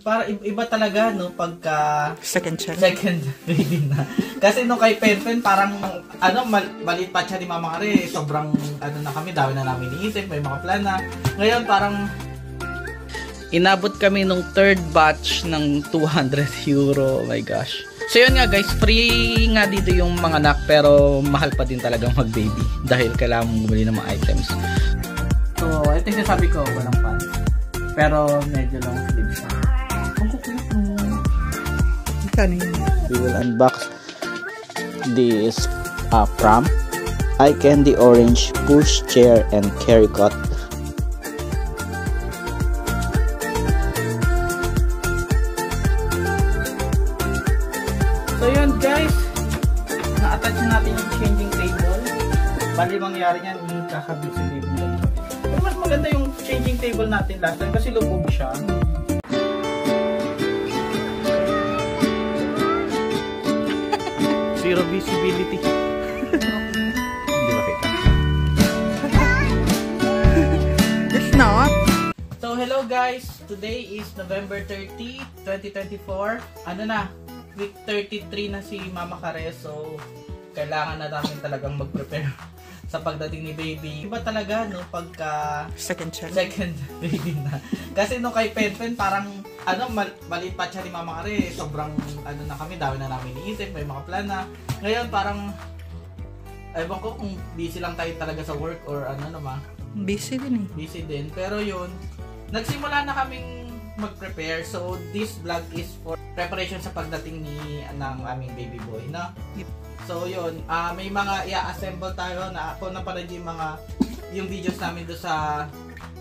Para iba talaga no pagka second baby na. Kasi nung kay Penpen parang maliit pa siya ni Mama Kare, sobrang na kami, dami na namin iniisip, may mga plan na. Ngayon parang inabot kami nung third batch ng 200 euro. Oh my gosh. So yun nga guys, free nga dito yung mga anak pero mahal pa din talagang mag-baby dahil kailangan mong bumili ng mga items. So, ito yung sabi ko, walang pants. Pero medyo long sleeve siya. We will unbox this from Eye Candy Orange Push Chair and Carry Cot. So yun guys, na-attach natin yung changing table. Bali mangyari niyan, ikakabit si baby nila. Pero mas maganda yung changing table natin last time kasi lubog siya. Zero visibility. Hindi makita. It's not. So hello guys, today is November 30, 2024. Ano na? Week 33 na si Mama Kare, so kailangan na namin talagang mag-prepare sa pagdating ni baby. Iba talaga no pagka second baby na. Kasi nung kay Penpen parang maliit pa siya ni Mama Kare, sobrang na kami, dami na namin iniisip, may mga plan na. Ngayon parang ewan ko kung busy lang tayo talaga sa work or naman. Busy din eh. Busy din, pero yun, nagsimula na kaming mag-prepare. So this vlog is for preparation sa pagdating ng aming baby boy, no? Yep. So yun, may mga i-assemble tayo na ako napanood yung videos namin do sa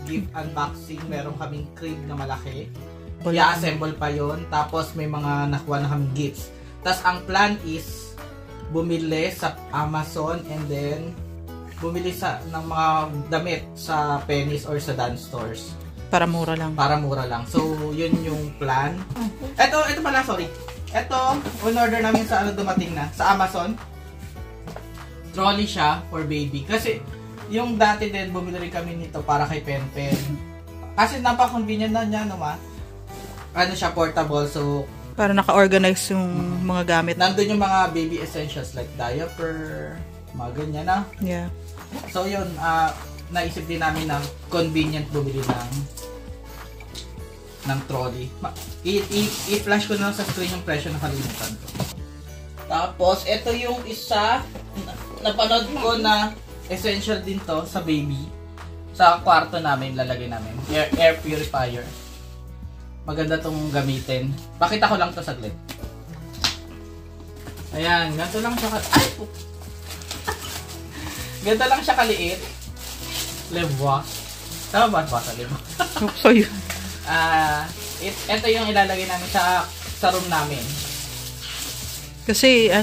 gift unboxing. Meron kaming crib na malaki. I-assemble pa yon. Tapos may mga nakuha na kaming gifts. Tapos ang plan is bumili sa Amazon and then bumili ng mga damit sa Pennies or sa dance stores. Para mura lang. So, yun yung plan. Ito pala, sorry. Ito, on-order namin sa dumating na. Sa Amazon. Trolley siya for baby. Kasi, yung dati din, bumili rin kami nito para kay Penpen. Kasi napaka-convenient na niya, naman. Siya, portable. So, para naka-organize yung mga gamit. Nandun yung mga baby essentials like diaper, mga ganyan na. Yeah. So, yun, naisip din namin na convenient bumili ng trolley. I-flash ko na sa screen yung presyo, nakalimutan ko. Tapos, ito yung isa napanood ko na essential din to sa baby. Sa kwarto namin, lalagay namin. Air purifier. Maganda tong gamitin. Pakita ko lang to saglit. Ayan, ganito lang siya ganito lang siya kaliit. Levois. Tama ba sa Levois? So yun. Ito yung ilalagay namin sa room namin. Kasi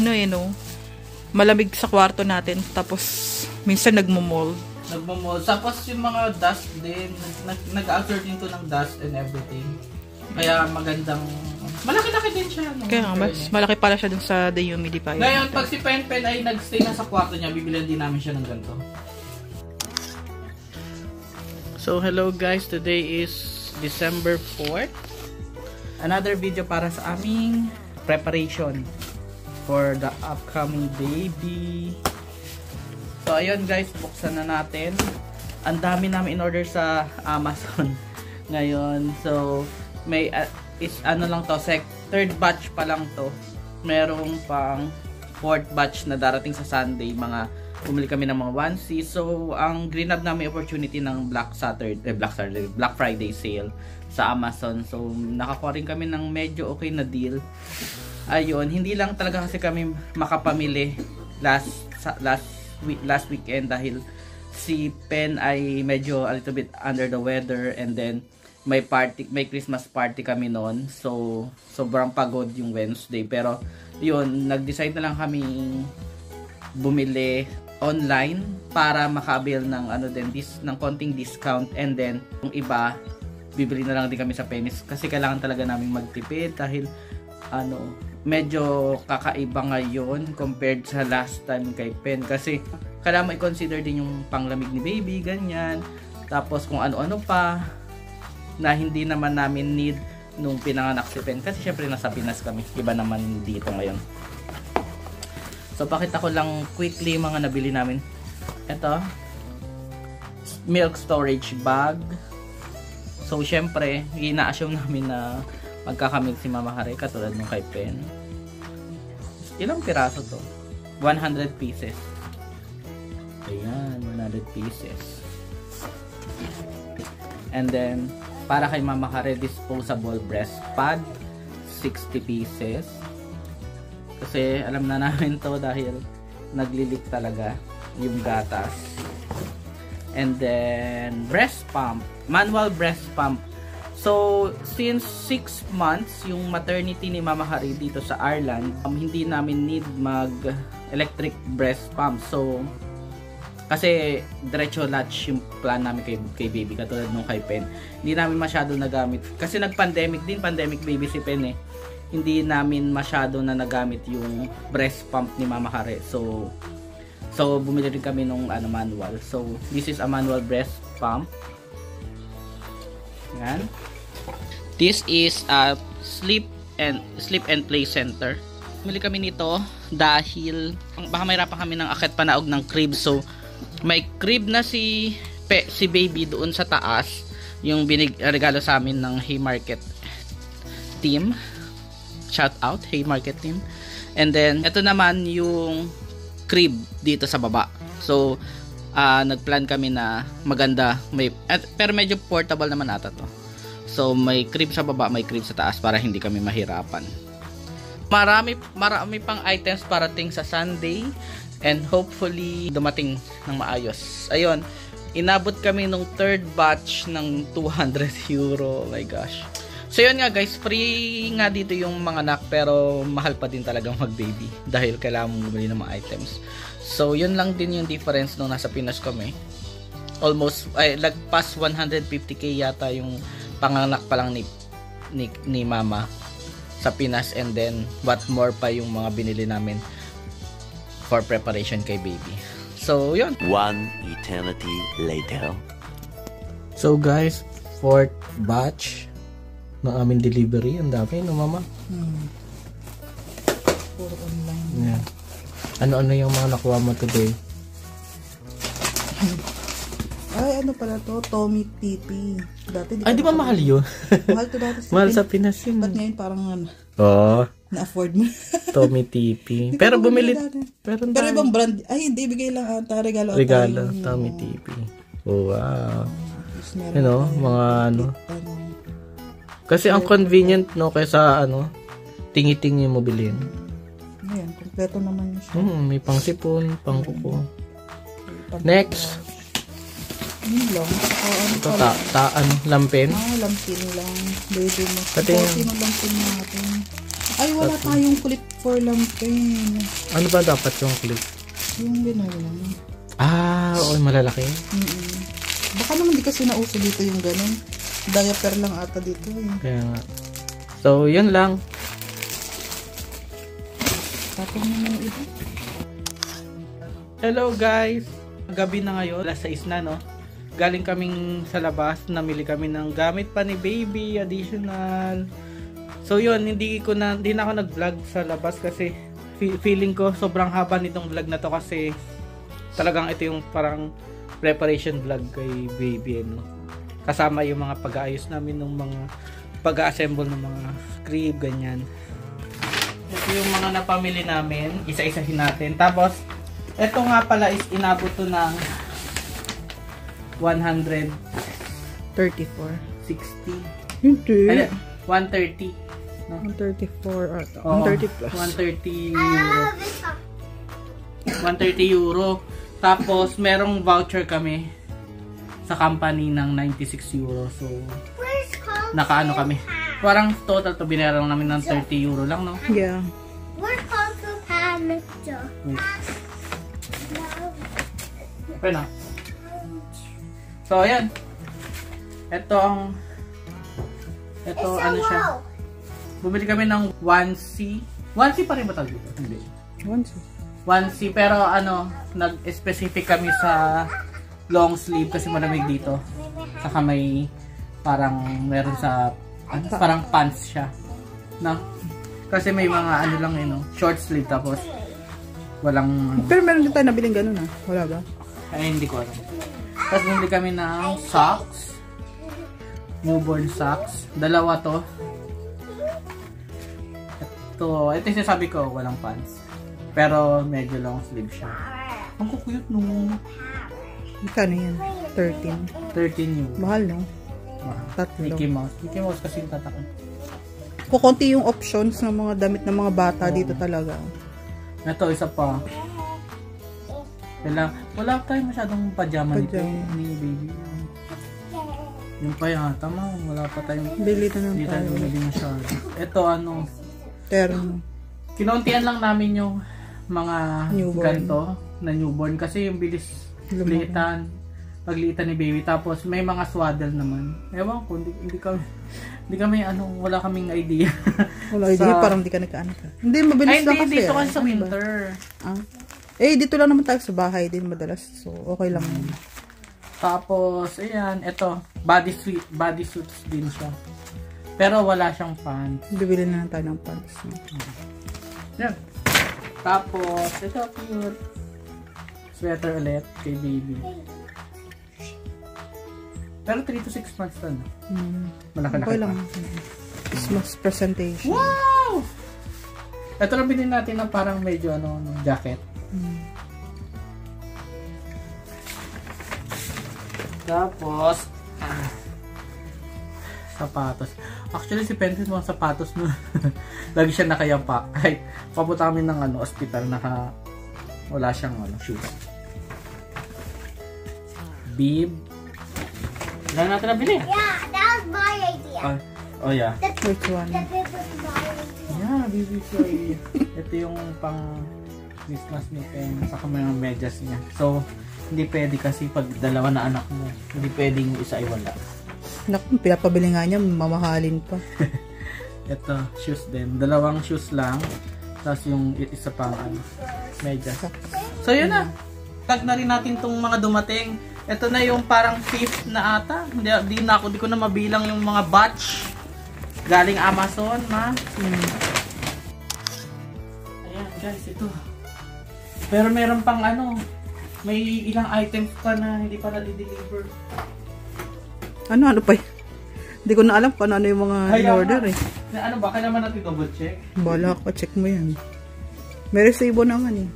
malamig sa kwarto natin, tapos minsan nagmo-mold. Tapos yung mga dust din, nag-absorb din to ng dust and everything. Kaya magandang, malaki-laki din siya. Kaya mas malaki pala siya dun sa dehumidifier. Ngayon, pag si Penpen ay nagstay na sa kwarto niya, bibilihan din namin siya ng ganito. So hello guys, today is December 4th. Another video para sa aming preparation for the upcoming baby. So ayun guys, buksan na natin. Ang dami namin in order sa Amazon ngayon. So may lang to, third batch pa lang to. Merong pang fourth batch na darating sa Sunday. Bumili kami ng mga onesie. So, ang grab namin opportunity ng Black Friday sale sa Amazon. So, nakakuha rin kami ng medyo okay na deal. Ayun, hindi lang talaga kasi kami makapamili last weekend dahil si Pen ay medyo a little bit under the weather, and then may Christmas party kami noon. So, sobrang pagod yung Wednesday. Pero, yun, nag-decide na lang kami bumili online para makabil ng ng konting discount, and then yung iba bibili na lang din kami sa Pennies kasi kailangan talaga naming magtipid dahil medyo kakaiba ngayon compared sa last time kay Pen kasi kailangan mo i-consider din yung panglamig ni baby, ganyan, tapos kung ano-ano pa na hindi naman namin need nung pinanganak si Pen. Kasi syempre nasa Pinas kami. Iba naman dito ngayon. So, pakita ko lang quickly yung mga nabili namin. Ito. Milk storage bag. So, syempre, ina-assume namin na magkakamilk si Mama Hare katulad nung kay Pen. Ilang piraso to? 100 pieces. Ayan, 100 pieces. And then, para kay Mama Hare, disposable breast pad. 60 pieces. Kasi alam na namin to dahil naglilik talaga yung gatas. And then breast pump, manual breast pump. So since 6 months yung maternity ni Mama Hare dito sa Ireland, hindi namin need mag electric breast pump. So kasi diretso latch yung plan namin kay baby katulad nung kay Pen. Hindi namin masyado nagamit kasi nag-pandemic din, pandemic baby si Pen eh. Hindi namin masyado na nagamit yung breast pump ni Mama Hare. So bumili rin kami nung manual. So this is a manual breast pump. Yan. This is a sleep and play center. Bumili kami nito dahil baka mayroon kami ng akit panaog ng crib. So may crib na si baby doon sa taas. Yung regalo sa amin ng Haymarket team. Shout out, Haymarket team. And then, ito naman yung crib dito sa baba. So, nagplan kami na maganda. Pero medyo portable naman ata to. So, may crib sa baba, may crib sa taas para hindi kami mahirapan. Marami pang items parating sa Sunday. And hopefully, dumating ng maayos. Ayun, inabot kami nung third batch ng 200 euro. Oh my gosh. So yun nga guys, free nga dito yung mga anak pero mahal pa din talagang mag-baby dahil kailangan mong bumili ng mga items. So yun lang din yung difference nung nasa Pinas kami. Almost, lagpas 150k yata yung panganak pa lang ni Mama sa Pinas, and then what more pa yung mga binili namin for preparation kay baby. So yun. One eternity later. So guys, fourth batch ng aming delivery. Ang dami, no Mama? Puro online. Yeah. Ano-ano yung mga nakuha mo today? Ay, ano pala to? Tommy TP. Dati Ay, di ba mahal yun? Mahal to dati Mahal sa Pinas yun. Ba't ngayon parang Oo. na-afford mo? Tommy TP. Pero bumili. Pero ibang brand. Ay, hindi. Bigay lang ata. Regalo. Tommy TP. Oh, wow. You know, mga ano. Kasi ang convenient, no, kaysa tingi-tingi mo bilhin. Ayan, kompleto naman siya. May pang sipon, pang kuko. Next. Yun lang. Ito, lampin. Lampin lang. Baby mo. Pati Sino lampin natin? Ay, wala tayong clip for lampin. Ano ba dapat yung clip? Yung gano'n. Oo, malalaki. Baka naman di kasi nauso dito yung gano'n. Diaper lang ata dito eh. Kaya nga. So, yun lang. Tapos mo yung iba. Hello guys! Gabi na ngayon. Alas 6 na, no? Galing kaming sa labas. Namili kami ng gamit pa ni baby. Additional. So, yun. Hindi na ako nag-vlog sa labas kasi feeling ko sobrang haba nitong vlog na to kasi talagang ito yung parang preparation vlog kay baby, no? Kasama yung mga pag-aayos namin ng mga pag-assemble ng mga crib, ganyan. Ito yung mga napamili namin, isa-isahin natin. Tapos, ito nga pala is inabot to ng 134. 60. Hindi. 130. No? 134 ata. 130 plus. 130 euro. 130 euro. Tapos, merong voucher kami sa company ng 96 euro. So, nakaano kami. Parang total to binayaran namin ng 30 euro lang, no? Yeah. Okay na. So, ayan. Ito ano siya. Bumili kami ng 1C. 1C pa rin ba tawag dito? Hindi. 1C. Pero nag-specific kami sa long sleeve kasi malamig dito. Saka may parang meron sa Parang pants siya. No? Kasi may mga ano lang short sleeve tapos walang... Pero meron din tayo nabiling ganun Wala ba? Ay, hindi ko alam. Tapos bumili kami ng socks. Newborn socks. Dalawa to. Ito yung sinasabi ko, walang pants. Pero medyo long sleeve siya. Ang kukuyot nung... Magkano yan? 13. 13 yun. Mahal, no? Tatlo. Mickey Mouse. Mickey Mouse kasi yung tatakon. Kukunti yung options ng mga damit ng mga bata dito talaga. Ito, isa pa. Wala tayong masyadong pajama nito ni baby. Yung pa yata wala pa tayong... Bili na lang Hindi tayo tayo. bumili masyado. Ito Terno. Kinuntian lang namin yung mga Newborn. ganito na newborn kasi yung bilis pagliitan ni baby. Tapos may mga swaddle naman. Ewan ko, hindi kami wala kaming idea. Wala idea, parang hindi ka nagkaanak. Hindi, mabilis lang kasi. Dito kasi sa winter. Dito lang naman tayo sa bahay din madalas. So, okay lang yun. Tapos, ayan, ito, bodysuits din siya. Pero wala siyang pants. Bibili na lang tayo ng pants. Yan. Tapos, ito, cute. Sweater ulit kay baby. Pero 3 to 6 months lang. Malaki-laki okay lang. Christmas presentation. Wow! Ito lang bilhin natin na parang medyo jacket. Tapos, sapatos. Actually, si Pensis mga sapatos no. Lagi siya nakayampa. Kahit papunta kami ng hospital, wala siyang shoes. Bib. Wala natin nabili. Yeah, that was my idea. Oh yeah. Which one? The bib was my idea. Yeah, baby soy. Ito yung pang Christmas ni Pen. Saka may mga medyas niya. So, hindi pwede kasi pag dalawa na anak mo, hindi pwedeng yung isa ay wala. Naku, pinapabili nga niya, mamahalin pa. Ito, shoes din. Dalawang shoes lang. Tapos yung isa pang medyas. So, yun na. Tag na rin natin tong mga dumating. Ito na yung parang 5th na ata. Di ko na mabilang yung mga batch. Galing Amazon, Ayan, guys, ito. Pero meron pang may ilang items pa na hindi pa na-deliver. Ano pa yun? Hindi ko na alam kung ano yung mga in-order Ano ba? Kaya naman natin double check. Bala ka, check mo yan. May resibo naman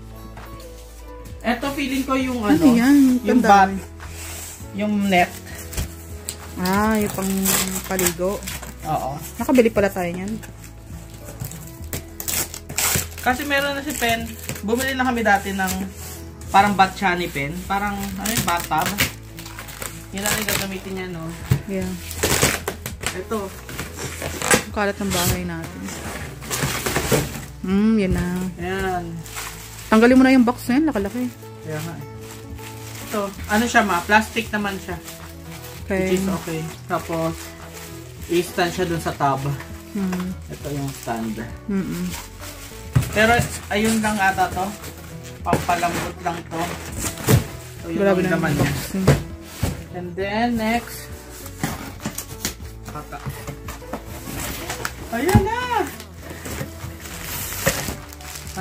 Eto, feeling ko yung yan? yung bat, yung net. Yung pang paligo. Oo. Nakabili pala tayo niyan. Kasi meron na si Pen, bumili na kami dati ng parang batchani pen. Parang, bathtub. Yun lang yung gagamitin niya, no? Yeah. Ito. Kalat ng bahay natin. Yan na. Ayan. Tanggalin mo na yung box na yan, laki-laki. Kaya nga. Ito, siya plastic naman siya. Okay. Which is okay. Tapos, i-stand siya dun sa tub. Ito yung stand. Pero, ayun lang ata to. Pampalambot lang to. So, yun ang naman niya. And then, next. Ayan na!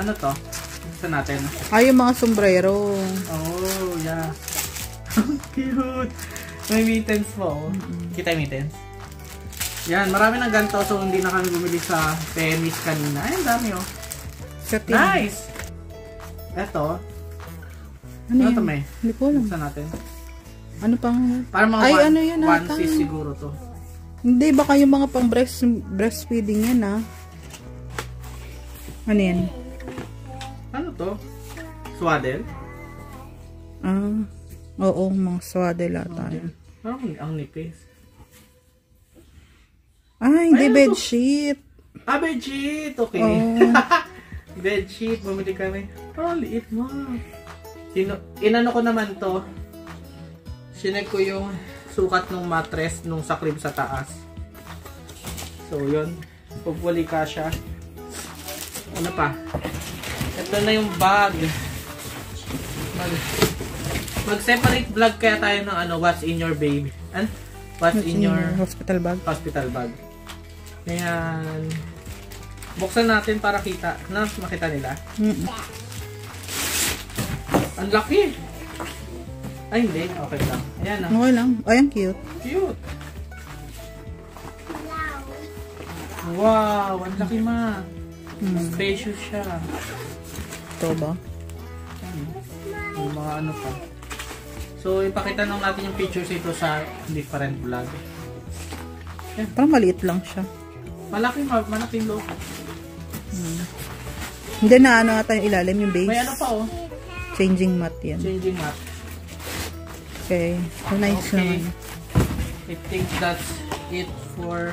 Ano to? Gusto natin. Yung mga sombrero. Oh, yeah. Cute! May mittens po. Kita yung mittens? Yan, marami ng ganito. So, hindi na kami bumili sa Penny's kanina. Ay, ang dami Nice! Eto. Ano to, May? Hindi ko alam. Gusto natin. Ano pang... Parang mga ano yan onesies siguro to. Hindi, baka yung mga pang breastfeeding yan Ano yan? Ano to? Swaddle? Oo, mga swaddle ata. Parang ang nipis. Hindi, bedsheet. Bedsheet! Okay. Bedsheet, bumili kami. Parang liit mo. Inano ko naman to. Sinek ko yung sukat ng mattress nung sa crib sa taas. So, yun. Pupuli ka siya. Ano pa? Ito na yung bag. Mag-separate vlog kaya tayo ng what's in your baby. What's in your hospital bag. Hospital bag. Ayan. Buksan natin para makita nila. Ang laki! Ay, hindi. Okay lang. Ayan na. Okay lang. Ay, ang cute. Cute! Wow! Ang laki, ma. Spacious siya. Ito ba? Yung mga ano pa. So, ipakita lang natin yung pictures ito sa different vlog. Parang maliit lang siya. Malaking loob. Hindi na ano ata yung ilalim, yung base. May ano pa, oh. Changing mat yan. Changing mat. Okay. So, nice naman. I think that's it for...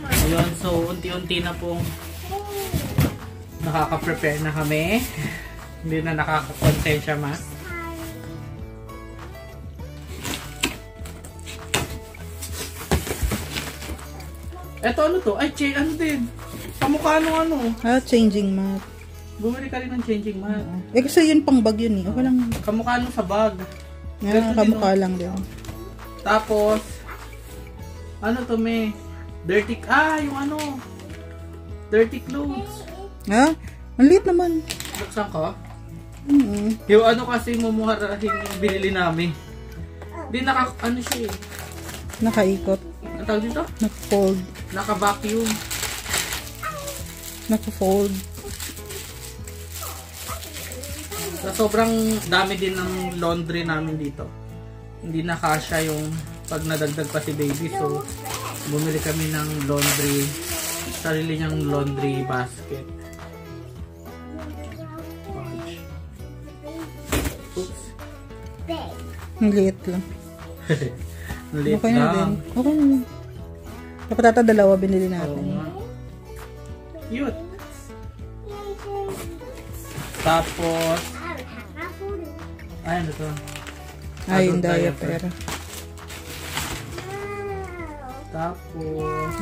Ayun, so unti-unti na pong nakaka-prepare na kami. Hindi na nakaka-konsensya, ma. Eto ano to? Ay, ano din? Kamukha ano? Changing mat. Bumili ka rin ng changing mat. Kasi yun pang bag yun eh. Okay lang. Kamukha sa bag. Kamukha lang din. Tapos, ano to, may dirty, yung ano, dirty clothes. Ang liit naman. Buksan ko? Yung ano kasi mumuharahin yung binili namin. Hindi ano siya eh. Nakaikot. Ang tawag dito? Naka-fold. Naka-vacuum. Naka-fold. So, sobrang dami din ng laundry namin dito. Hindi na kasya yung pag nadagdag pa si baby. So, bumili kami ng laundry, sarili niyang laundry basket. Oops. Ang liit lang. Liit Okay na din. lang. Okay na din. Dapat ata dalawa binili natin. Cute. Tapos, ano to? Yung diaper. Tapos,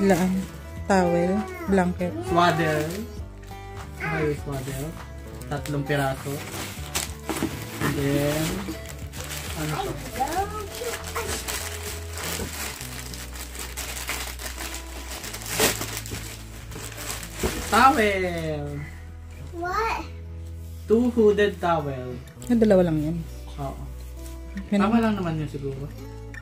towel, blanket. swaddle. Swaddle. 3 piraso. And then, ano to? Towel! What? 2 hooded towel. Dalawa lang yan. Oo. Tama lang naman yun siguro.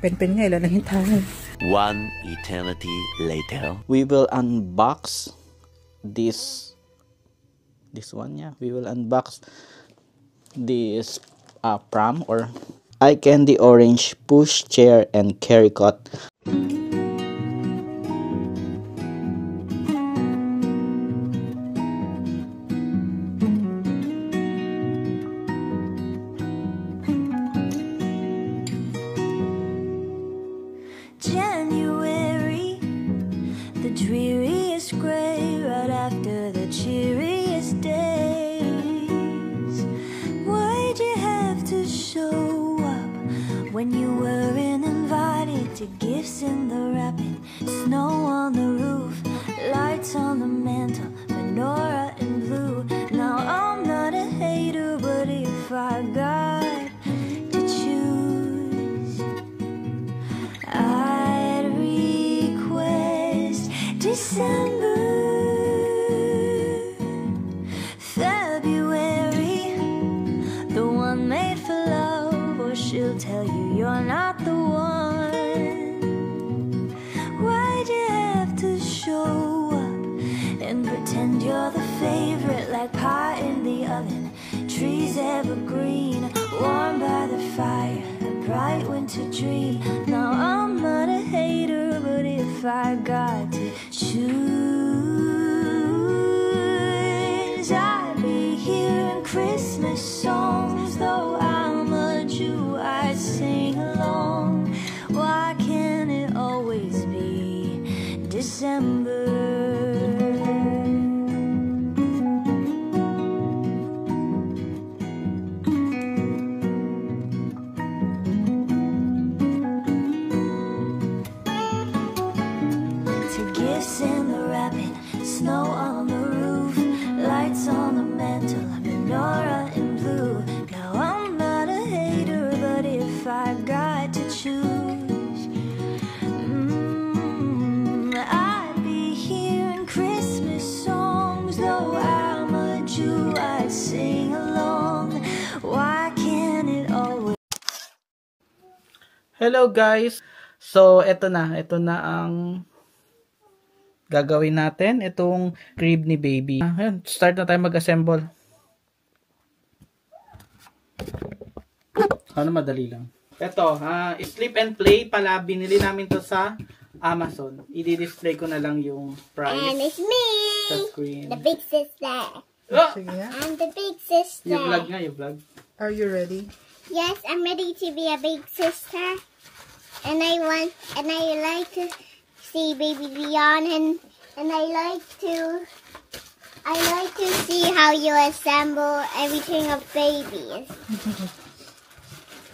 Pen-pen nga, ilan lang yung towel. 1 eternity later. We will unbox this one, yeah. We will unbox this pram or eye candy orange push chair and carry cot. January, the dreariest gray right after the cheeriest days. Why'd you have to show up when you weren't invited to gifts in the wrapping? Snow on the roof, lights on the mantle, menorah in blue. Now I'm not a hater, but if I got to choose, I'd request December. February, the one made for love, or she'll tell you you're not the one. Why'd you have to show up and pretend you're the favorite, like pie in the oven, trees evergreen, warm by the fire, a bright winter dream. Now I'm not a hater, but if I got to choose, I'd be hearing Christmas songs. Though I'm a Jew, I'd sing along. Why can't it always be December? Gifts in the wrapping, snow on the roof, lights on the mantle, a menorah in blue. Now I'm not a hater, but if I got to choose, I'd Christmas songs. Though I'm a Jew, I'd sing along. Why can't it always? Hello guys! So, ito na ang gagawin natin. Itong crib ni baby. Ayun, start na tayo mag-assemble. Ano, madali lang. Ito, Sleep and Play pala. Binili namin to sa Amazon. I-display ko na lang yung price. And it's me, Sa screen. the big sister. Oh! Sige nga. I'm the big sister. Yung vlog nga, yung vlog. Are you ready? Yes, I'm ready to be a big sister. And I like to see baby Leon, and I like to see how you assemble everything of babies.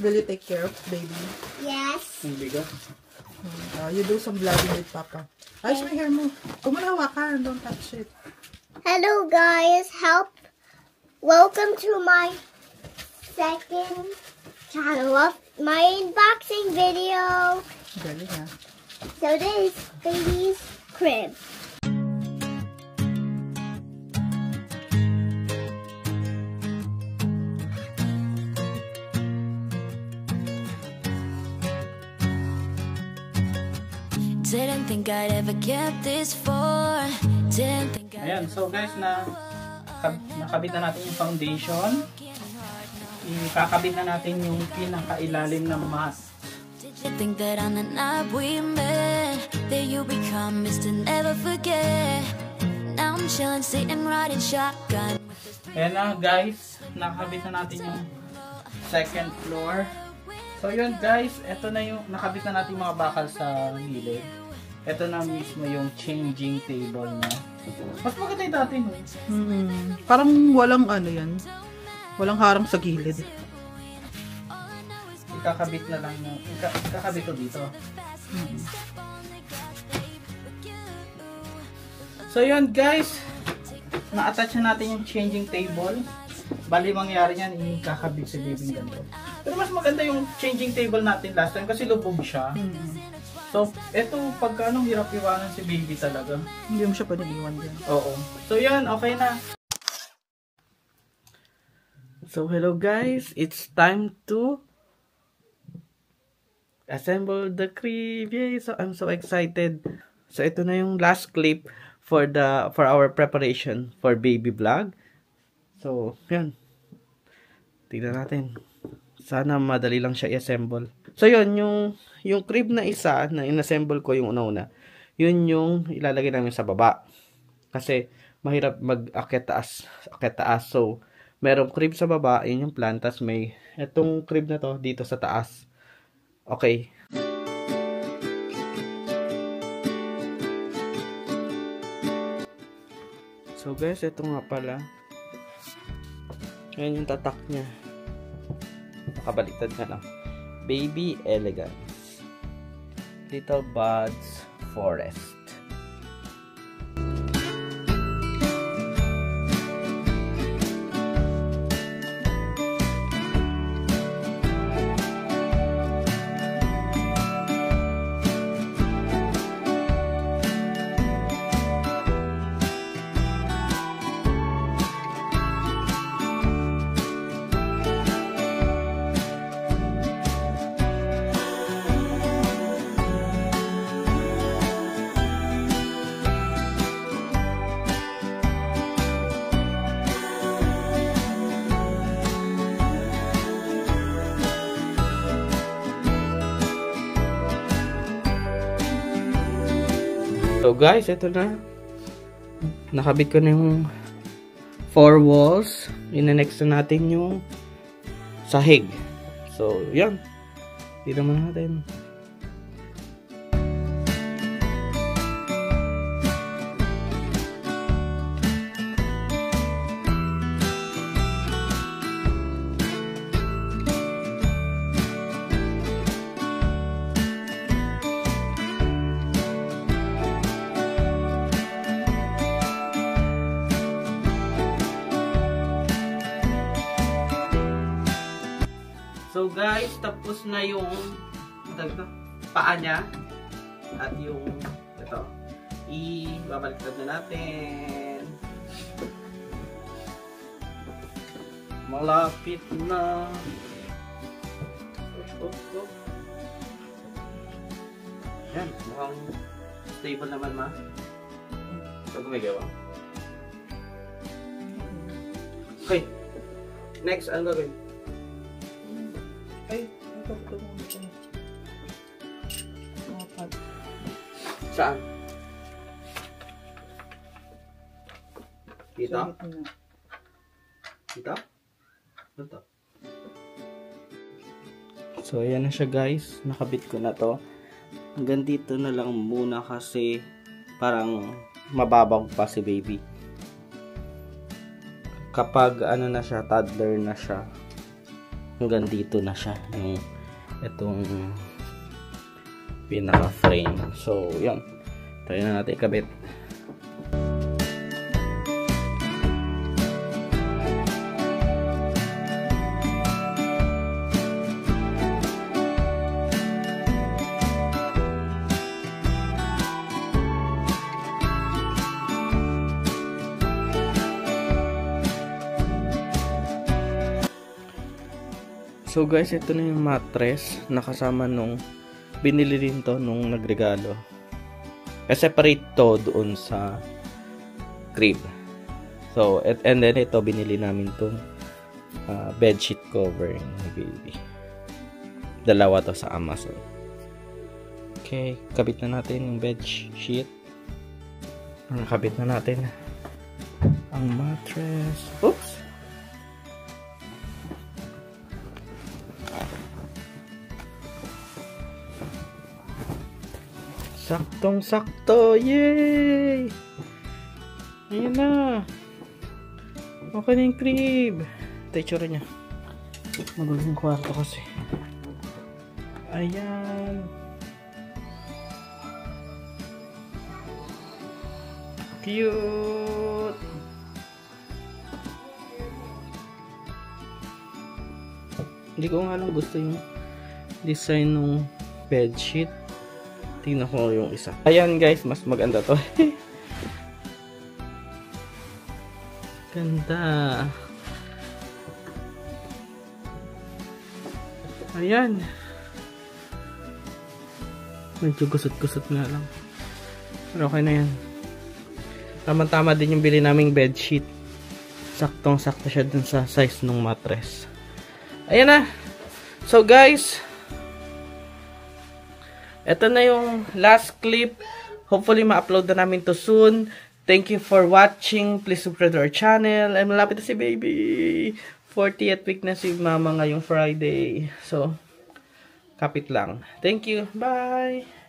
Will you take care of baby? Yes. Yung bigo. You do some vlogging with Papa. Ayos mo yung hair mo. Kung hawakan, don't touch it. Hello guys, welcome to my second channel of my unboxing video. Galing ha. So this is baby's crib. Didn't think I'd ever get this far. Didn't think I'd Ayan, so guys, nakabit na natin yung foundation. Ikakabit na natin yung pinakailalim na mat. Did you think that on the night we met that you be promised to never forget? Now I'm chilling, sitting, riding shotgun. Ayan na guys, nakabit na natin yung second floor. So yun guys, eto na yung nakabit na natin yung mga bakal sa gilid. Eto na mismo yung changing table niya. Mas maganda yung dati mo. Parang walang ano yan. Walang harang sa gilid. Ikakabit na lang yung ikakabit ko dito. So yun guys, na-attach na natin yung changing table. Bali mangyari yan, ikakabit si baby ganito. Pero mas maganda yung changing table natin last time kasi lubog siya. So, eto pagka anong hirap iwanan si baby talaga. Hindi mo siya pwedeng iwan dyan. Oo. So yun, okay na. So hello guys, it's time to assemble the crib. Yay! So I'm so excited. So ito na yung last clip for our preparation for baby vlog. So, yun. Tignan natin. Sana madali lang siya i-assemble. So yun, yung crib na isa na in-assemble ko yung una-una, yun yung ilalagay namin sa baba. Kasi mahirap mag-akyat taas. So, merong crib sa baba, yun yung plan. Tas may etong crib na to dito sa taas. Okay. So guys, ito nga pala. Ayan yung tatak niya. Nakabaliktad ka lang. Baby Elegance. Little Buds Forest. So guys, ito na. Nakabit ko na yung 4 walls. Ina-next na natin yung sahig. So, yan. Tignan mo natin. So guys, tapos na yung paa niya at yung Ibabaliktad na natin. Malapit na. Oh. Yan, mukhang stable naman, ma. Ito gumigawa. Okay. Next, ano gagawin? Ay, ito mo ito. Apat. Saan? Dito? Sa gitna. Dito? Dito. So, ayan na siya guys. Nakabit ko na to. Hanggang dito na lang muna kasi parang mababaw pa si baby. Kapag ano na siya, toddler na siya, hanggang dito na siya. Yung itong pinaka frame. So, yun. Try na natin ikabit. So guys, ito na yung mattress na kasama nung binili rin to nung nagregalo. Separate to doon sa crib. So, and then ito binili namin tong bedsheet cover ni baby. Dalawa to sa Amazon. Okay, kabit na natin yung bedsheet. Nakabit na natin ang mattress. Oops! Saktong-sakto! Yay! Ayan na! Okay na yung crib. Ito yung tsura niya. Magulo yung kwarto kasi. Ayan. Cute! Hindi ko nga lang gusto yung design ng bedsheet. Tingnan ko yung isa. Ayan guys, mas maganda to. Ganda. Ayan. Medyo gusot-gusot nga lang. Pero okay na yan. Tama-tama din yung bili naming bedsheet. Saktong-sakto siya dun sa size ng mattress. Ayan na. So guys, ito na yung last clip. Hopefully ma-upload na namin to soon. Thank you for watching. Please subscribe to our channel. Ay, malapit na si baby. 40th week na si mama ngayong Friday. So, kapit lang. Thank you. Bye!